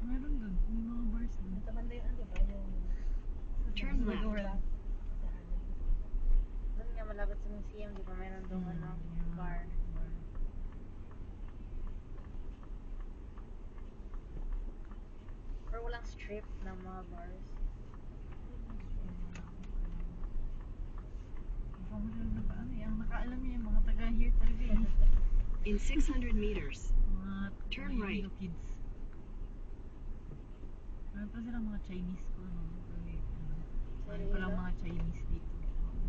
Meron dun. May mga bars dun. Ito banda yung ano, diba? Yung Turn left. doon nga malapit sa museum, di ba? Meron doon ano, Yeah, bar. bar. Or walang strip ng mga bars. Baka masyadong naka-ano eh. Ang nakaalam niya yung mga taga-here talaga eh. In 600 meters, Mga Turn mga right. Iloilo kids. Meron pa silang mga Chinese ko, no? Like, ano palang mga Chinese dito. Oo.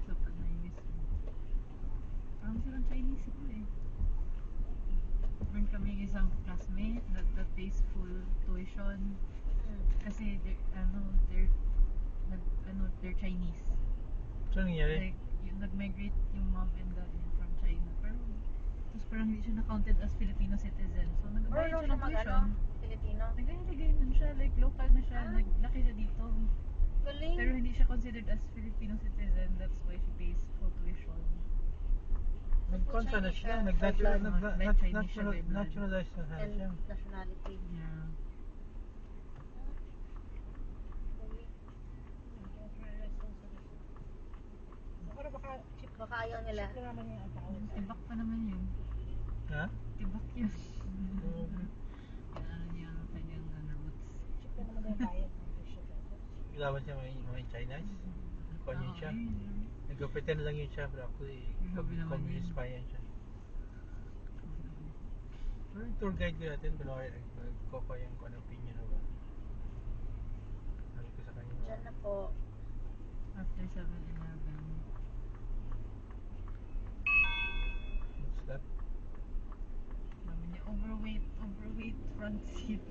So, pag nainis ko. Parang silang Chinese ko eh. Meron kami isang classmate that pays full tuition. Kasi they're Chinese. So, nangyari? Like, yung nag-migrate yung mom and dad from China. Pero, tapos parang hindi siya na-counted as Filipino citizen. So, nagbayad siya ng tuition. Filipino. Nagay nun siya, like local na siya, naglaki siya dito. Galing. Pero hindi siya considered as Filipino citizen, that's why she pays full tuition. Nag-consa na siya, Chinese siya by blood. naturalize na And siya. nationality. Yeah. Pero baka ayaw nila. Tibak pa naman yun. Ha? Tibak yun. Okay. Kaya ano niya ang kanyang roots. Ilawan siya may Chinese. Kung yun siya. Nag-pretend lang yun siya, pero actually, Grabe naman communist yun. pa yan siya. Pero yung tour guide ko natin, nagkoko yung kung anong opinion na ba. Sabi ko sa kanya. Diyan na po. After 7-Eleven. What's that? Sabi niya, overweight front seat.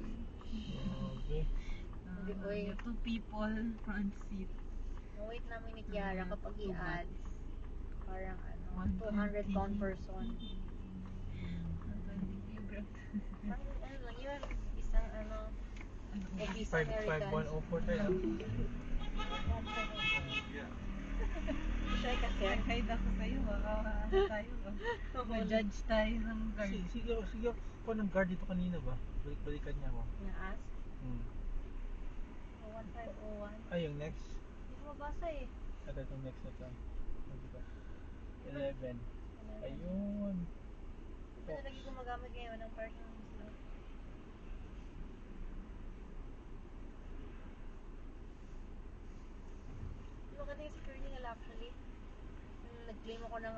Okay. Hindi, Sabi oy. niya, 2 people front seat. Ang weight namin ni Kiara kapag Two i-add, bags. parang 120. 200 pound person. 120 kilograms. Parang lang yun, isang obese American. 5104 tayo. Siya kasi. Nag-hide ako sa'yo, baka tayo. Ma-judge tayo ng guard. Sige ako ng guard dito kanina ba? Balikan niya ako. Na-ask? 1501. Ay, yung next. Hindi ko mabasa eh. Ito itong next na to. Ano ba? 11. Ayun. Ito na lagi gumagamit ngayon ng parking slot. Maganda yung security nila actually. Nag-claim ako ng